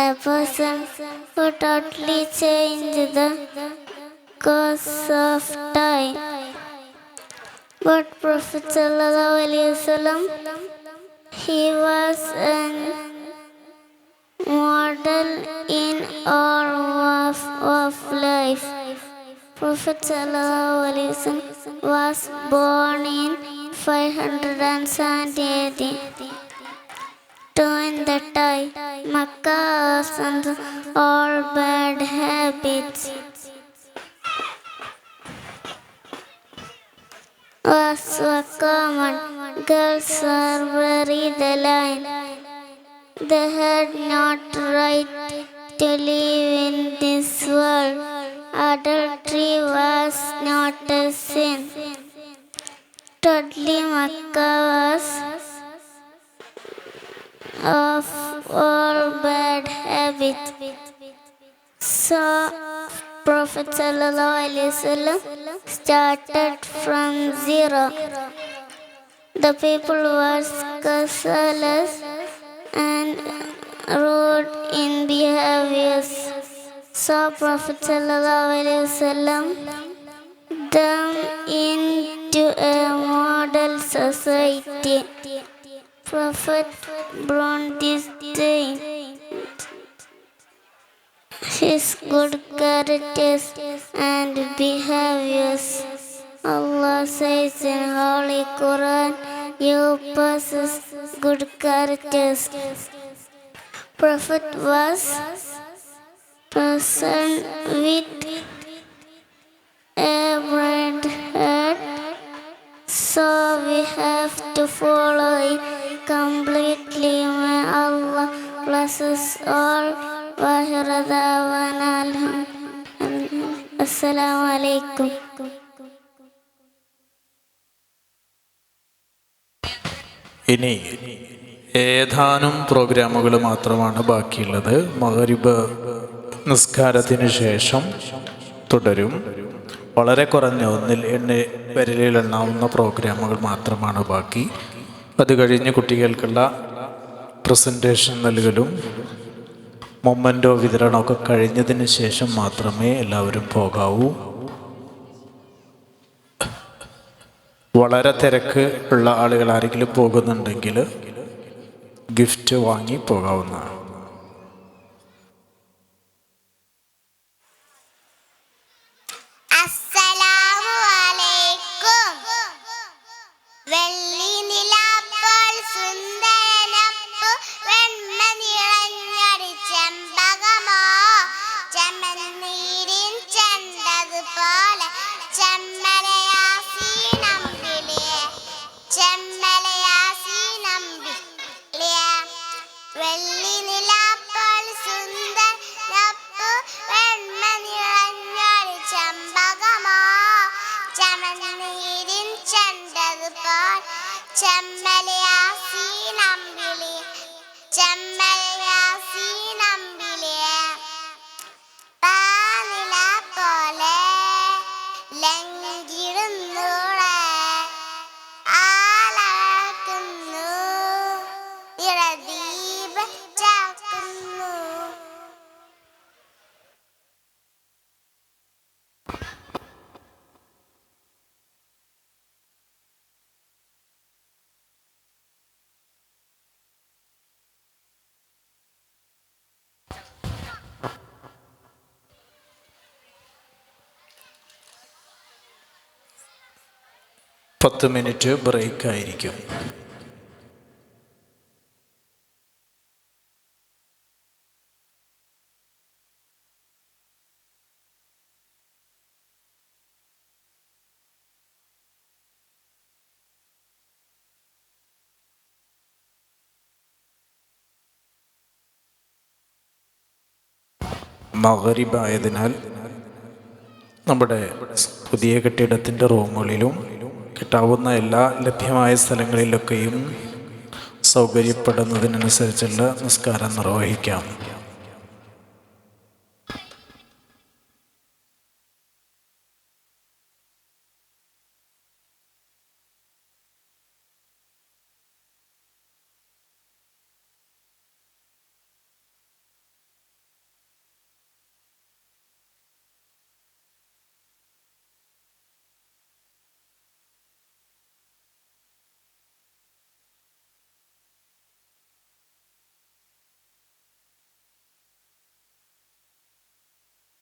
a person who totally changed the course of time. But Prophet ﷺ, he was a model in all of life. Prophet ﷺ was born in 570 AD. During that time, Makkah was under all bad habits was so common. Girls were very deline. They had not right to live in this world. Adultery was not a sin. Totally Makkah was of all bad habits. So Prophet ﷺ started from zero. The people were careless and rude in behaviors. So Prophet ﷺ them into a model society. Prophet brought this thing, his good characters and behaviors. Allah says in Holy Quran, you possess good characters. Prophet was person with a bright heart, so we have to follow it completely. May Allah bless us all. Assalamu alaikum. ഇനി ഏതാനും പ്രോഗ്രാമുകൾ മാത്രമാണ് ബാക്കിയുള്ളത്. മഗ്‌രിബ് നിസ്കാരത്തിന് ശേഷം തുടരും. വളരെ കുറഞ്ഞ വിരലിലെണ്ണാവുന്ന പ്രോഗ്രാമുകൾ മാത്രമാണ് ബാക്കി. അത് കഴിഞ്ഞ് കുട്ടികൾക്കുള്ള പ്രസൻറ്റേഷൻ നൽകലും മൊമെൻറ്റോ വിതരണമൊക്കെ കഴിഞ്ഞതിന് ശേഷം മാത്രമേ എല്ലാവരും പോകാവൂ. വളരെ തിരക്ക് ഉള്ള ആളുകൾ ആരെങ്കിലും പോകുന്നുണ്ടെങ്കിൽ ഗിഫ്റ്റ് വാങ്ങി പോകാവുന്നതാണ്. പത്ത് മിനിറ്റ് ബ്രേക്ക് ആയിരിക്കും. മഗ്‌രിബ് ആയതിനാൽ നമ്മുടെ പുതിയ കെട്ടിടത്തിൻ്റെ റൂമുകളിലും കിട്ടാവുന്ന എല്ലാ ലഭ്യമായ സ്ഥലങ്ങളിലൊക്കെയും സൗകര്യപ്പെടുന്നതിനനുസരിച്ചുള്ള നിസ്കാരം നിർവഹിക്കാം.